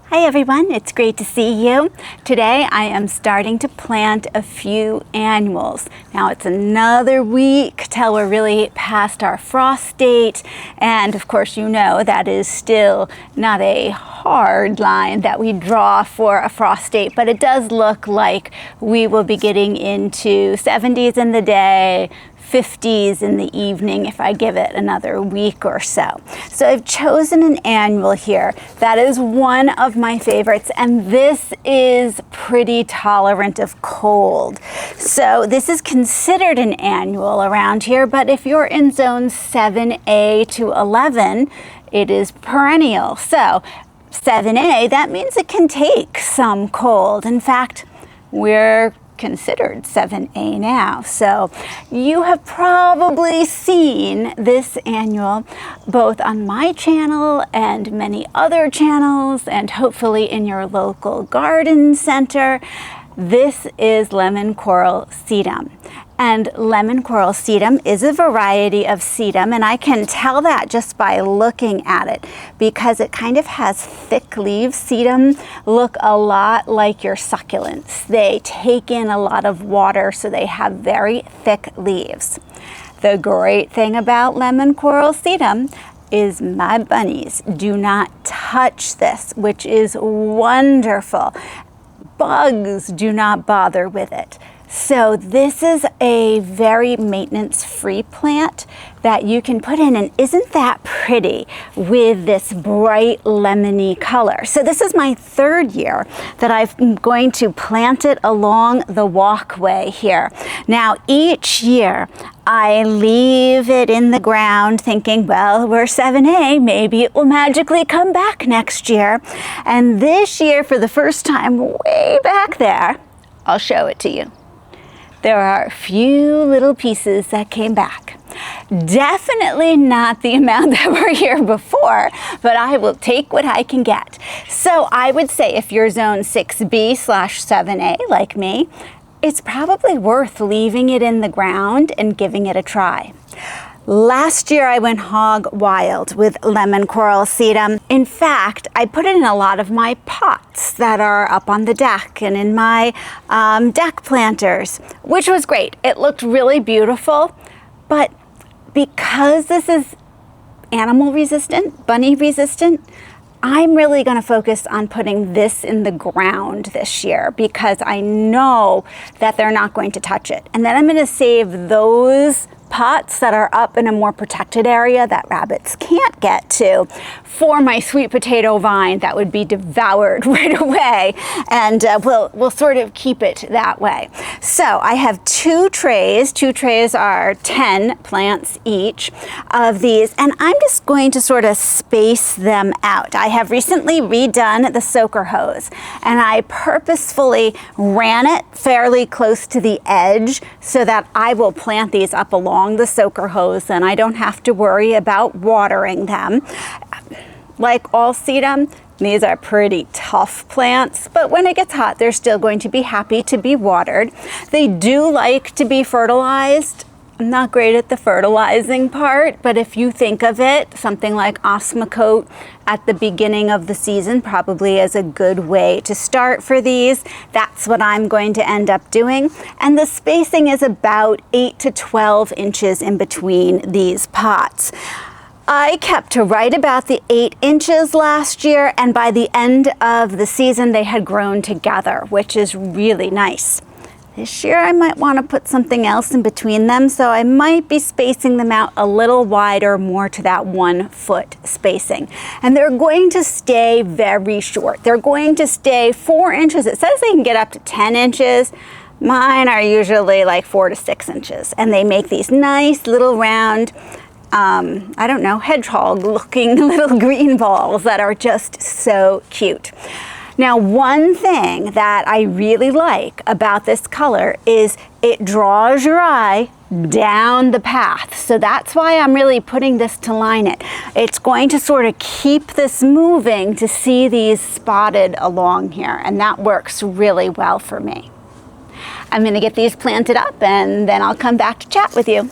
Hi everyone, it's great to see you. Today I am starting to plant a few annuals. Now it's another week till we're really past our frost date, and of course you know that is still not a hard line that we draw for a frost date, but it does look like we will be getting into 70s in the day, 50s in the evening if I give it another week or so. So I've chosen an annual here that is one of my favorites, and this is pretty tolerant of cold. So this is considered an annual around here, but if you're in zone 7A to 11, it is perennial. So 7A, that means it can take some cold. In fact, we're considered 7A now. So you have probably seen this annual both on my channel and many other channels, and hopefully in your local garden center. This is lemon coral sedum. And lemon coral sedum is a variety of sedum, and I can tell that just by looking at it because it kind of has thick leaves. Sedum look a lot like your succulents. They take in a lot of water, so they have very thick leaves. The great thing about lemon coral sedum is my bunnies do not touch this, which is wonderful. Bugs do not bother with it. So this is a very maintenance-free plant that you can put in, and isn't that pretty with this bright lemony color? So this is my third year that I'm going to plant it along the walkway here. Now each year I leave it in the ground thinking, well, we're 7A, maybe it will magically come back next year. And this year, for the first time way back there, I'll show it to you. There are a few little pieces that came back. Definitely not the amount that were here before, but I will take what I can get. So I would say if you're zone 6B/7A like me, it's probably worth leaving it in the ground and giving it a try. Last year I went hog wild with lemon coral sedum. In fact, I put it in a lot of my pots that are up on the deck and in my deck planters, which was great. It looked really beautiful, but because this is animal resistant, bunny resistant, I'm really going to focus on putting this in the ground this year because I know that they're not going to touch it. And then I'm going to save those pots that are up in a more protected area that rabbits can't get to for my sweet potato vine that would be devoured right away, and we'll sort of keep it that way. So I have two trays. Two trays are 10 plants each of these, and I'm just going to sort of space them out. I have recently redone the soaker hose, and I purposefully ran it fairly close to the edge so that I will plant these up along the soaker hose and I don't have to worry about watering them. Like all sedum, these are pretty tough plants, but when it gets hot, they're still going to be happy to be watered. They do like to be fertilized. I'm not great at the fertilizing part, but if you think of it, something like Osmocote at the beginning of the season probably is a good way to start for these. That's what I'm going to end up doing. And the spacing is about 8 to 12 inches in between these pots. I kept to right about the 8 inches last year, and by the end of the season, they had grown together, which is really nice. This year I might want to put something else in between them, so I might be spacing them out a little wider, more to that 1 foot spacing. And they're going to stay very short. They're going to stay 4 inches. It says they can get up to 10 inches. Mine are usually like 4 to 6 inches, and they make these nice little round, I don't know, hedgehog looking little green balls that are just so cute. Now, one thing that I really like about this color is it draws your eye down the path. So that's why I'm really putting this to line it. It's going to sort of keep this moving to see these spotted along here, and that works really well for me. I'm going to get these planted up and then I'll come back to chat with you.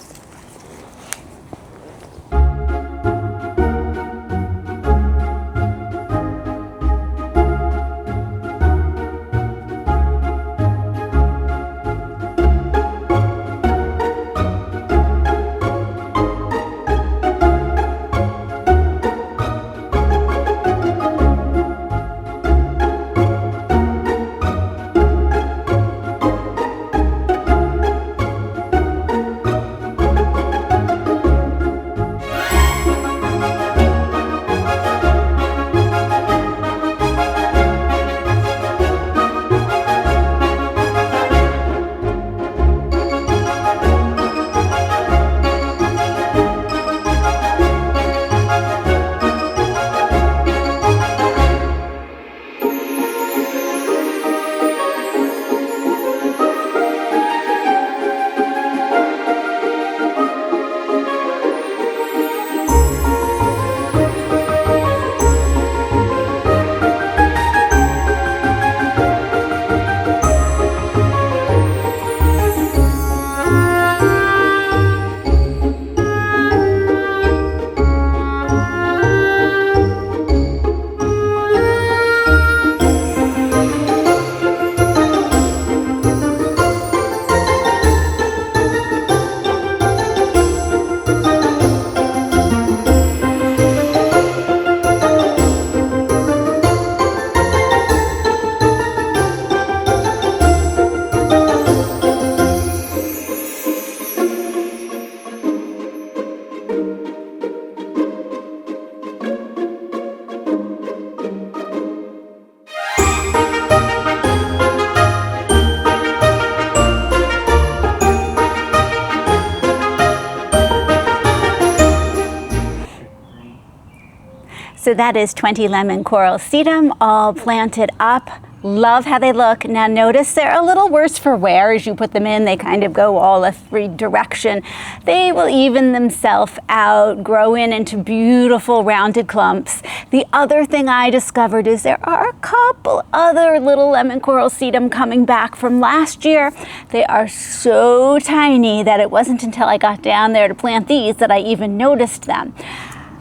So that is 20 lemon coral sedum all planted up. Love how they look. Now notice they're a little worse for wear as you put them in. They kind of go all every direction. They will even themselves out, grow into beautiful rounded clumps. The other thing I discovered is there are a couple other little lemon coral sedum coming back from last year. They are so tiny that it wasn't until I got down there to plant these that I even noticed them.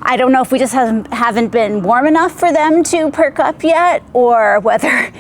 I don't know if we just haven't been warm enough for them to perk up yet, or whether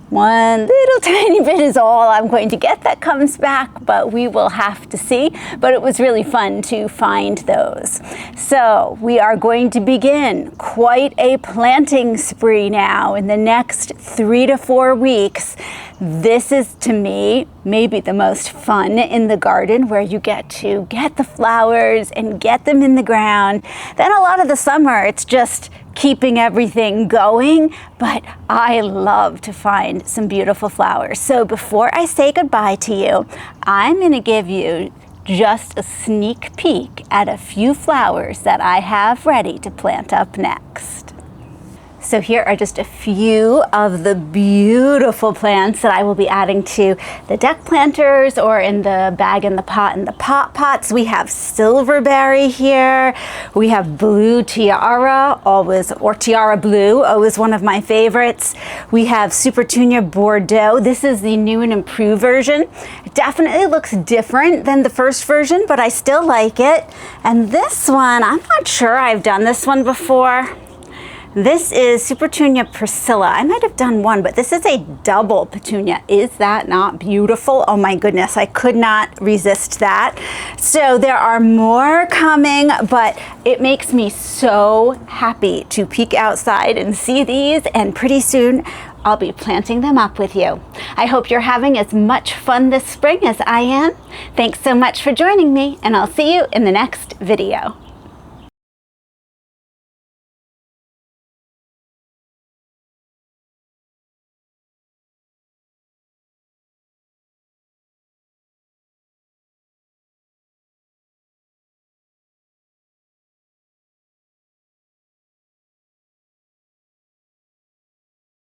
one little tiny bit is all I'm going to get that comes back, but we will have to see. But it was really fun to find those. So we are going to begin quite a planting spree now in the next 3 to 4 weeks. This is, to me, maybe the most fun in the garden, where you get to get the flowers and get them in the ground. Then a lot of the summer, it's just keeping everything going, but I love to find some beautiful flowers. So before I say goodbye to you, I'm gonna give you just a sneak peek at a few flowers that I have ready to plant up next. So here are just a few of the beautiful plants that I will be adding to the deck planters or in the bag in the pot and the pot pots. We have silverberry here. We have blue tiara, or tiara blue, always one of my favorites. We have Supertunia Bordeaux. This is the new and improved version. It definitely looks different than the first version, but I still like it. And this one, I'm not sure I've done this one before. This is Supertunia Priscilla. I might have done one, but this is a double petunia. Is that not beautiful? Oh my goodness, I could not resist that. So there are more coming, but it makes me so happy to peek outside and see these, and pretty soon I'll be planting them up with you. I hope you're having as much fun this spring as I am. Thanks so much for joining me, and I'll see you in the next video.